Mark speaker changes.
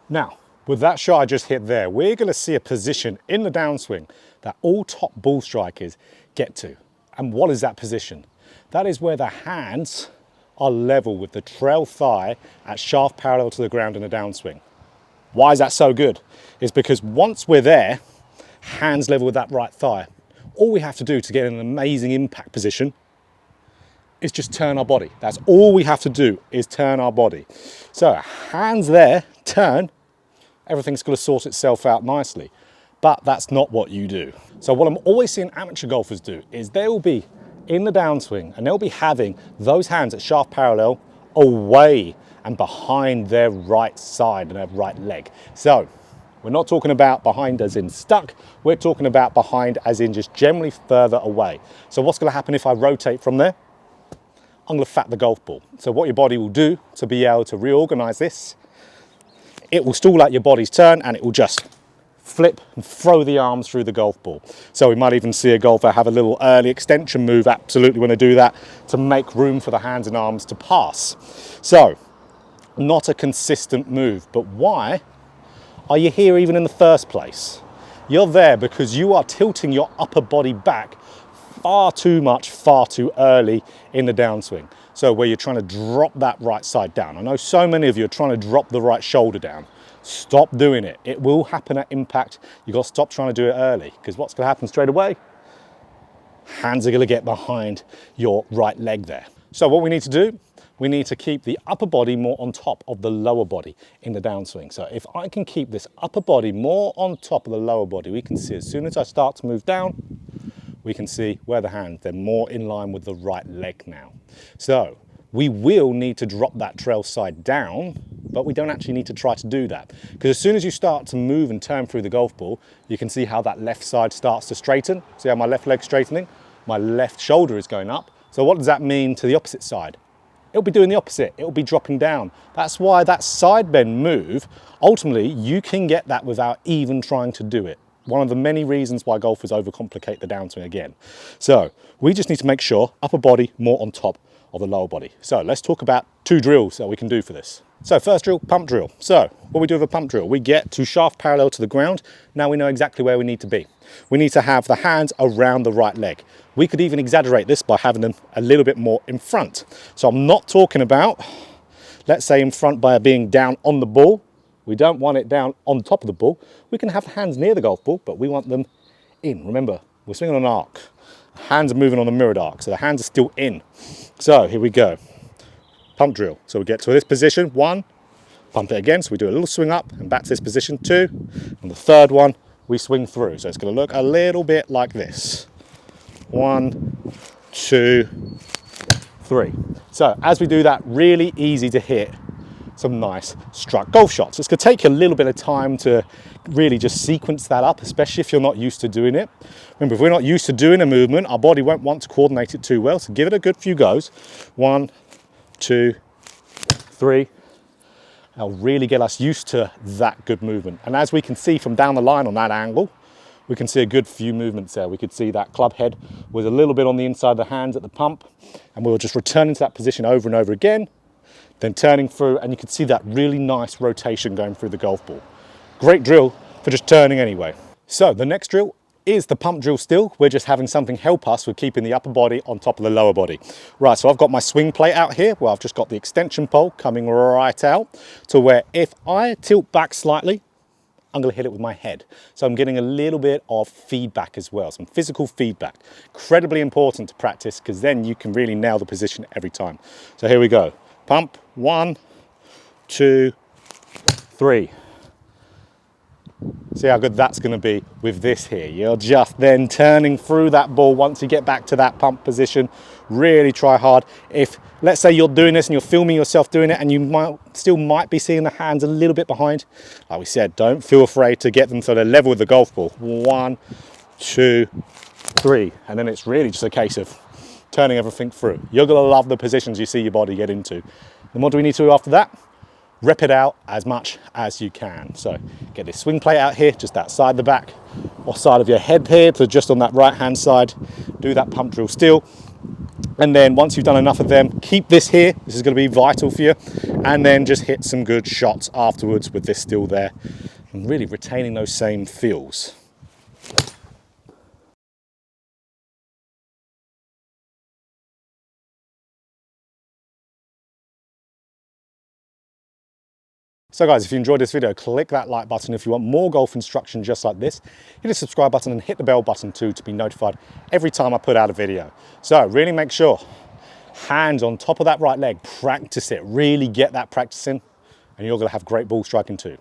Speaker 1: Now, with that shot I just hit there, we're going to see a position in the downswing that all top ball strikers get to. And what is that position? That is where the hands are level with the trail thigh at shaft parallel to the ground in the downswing. Why is that so good? It's because once we're there, hands level with that right thigh, all we have to do to get in an amazing impact position is just turn our body. That's all we have to do, is turn our body. So hands there, turn, everything's going to sort itself out nicely. But that's not what you do. So what I'm always seeing amateur golfers do is they will be in the downswing and they'll be having those hands at shaft parallel away and behind their right side and their right leg. So we're not talking about behind as in stuck, we're talking about behind as in just generally further away. So what's going to happen if I rotate from there? I'm going to fat the golf ball. So what your body will do to be able to reorganize this, it will stall out your body's turn and it will just flip and throw the arms through the golf ball. So we might even see a golfer have a little early extension move. Absolutely want to do that to make room for the hands and arms to pass. So not a consistent move, but why are you here even in the first place? You're there because you are tilting your upper body back far too much, far too early in the downswing. So where you're trying to drop that right side down. I know so many of you are trying to drop the right shoulder down. Stop doing it. It will happen at impact. You've got to stop trying to do it early, because what's going to happen straight away? Hands are going to get behind your right leg there. So what we need to do, we need to keep the upper body more on top of the lower body in the downswing. So if I can keep this upper body more on top of the lower body, we can see as soon as I start to move down, we can see where the hands, they're more in line with the right leg now. So we will need to drop that trail side down, but we don't actually need to try to do that. Because as soon as you start to move and turn through the golf ball, you can see how that left side starts to straighten. See how my left leg's straightening? My left shoulder is going up. So what does that mean to the opposite side? It'll be doing the opposite. It'll be dropping down. That's why that side bend move, ultimately, you can get that without even trying to do it. One of the many reasons why golfers overcomplicate the downswing again. So we just need to make sure upper body more on top of the lower body. So let's talk about 2 drills that we can do for this. So first drill, pump drill. So what we do with a pump drill, we get to shaft parallel to the ground. Now we know exactly where we need to be. We need to have the hands around the right leg. We could even exaggerate this by having them a little bit more in front. So I'm not talking about, let's say in front by being down on the ball. We don't want it down on top of the ball. We can have the hands near the golf ball, but we want them in. Remember, we're swinging on an arc. Hands are moving on the mirrored arc, so the hands are still in. So here we go. Pump drill. So we get to this position, 1, pump it again. So we do a little swing up and back to this position, 2. And the third one, we swing through. So it's going to look a little bit like this. 1, 2, 3. So as we do that, really easy to hit some nice struck golf shots. It's going to take you a little bit of time to really just sequence that up, especially if you're not used to doing it. Remember, if we're not used to doing a movement, our body won't want to coordinate it too well. So give it a good few goes. 1, 2, 3. That'll really get us used to that good movement. And as we can see from down the line on that angle, we can see a good few movements there. We could see that club head was a little bit on the inside of the hands at the pump, and we were just returning to that position over and over again, then turning through, and you can see that really nice rotation going through the golf ball. Great drill for just turning anyway. So the next drill is the pump drill still. We're just having something help us with keeping the upper body on top of the lower body. Right, so I've got my swing plate out here where I've just got the extension pole coming right out to where if I tilt back slightly, I'm going to hit it with my head. So I'm getting a little bit of feedback as well, some physical feedback. Incredibly important to practice, because then you can really nail the position every time. So here we go. Pump, 1, 2, 3. See how good that's going to be with this here. You're just then turning through that ball once you get back to that pump position. Really try hard. If, let's say you're doing this and you're filming yourself doing it and you might be seeing the hands a little bit behind, like we said, don't feel afraid to get them so they're level with the golf ball. 1, 2, 3. And then it's really just a case of turning everything through. You're going to love the positions you see your body get into. And what do we need to do after that? Rep it out as much as you can. So get this swing plate out here, just outside the back or side of your head here, so just on that right hand side. Do that pump drill still. And then once you've done enough of them, keep this here. This is going to be vital for you. And then just hit some good shots afterwards with this still there. And really retaining those same feels. So guys, if you enjoyed this video, click that like button. If you want more golf instruction just like this, hit the subscribe button and hit the bell button too to be notified every time I put out a video. So really make sure, hands on top of that right leg, practice it, really get that practice in, and you're gonna have great ball striking too.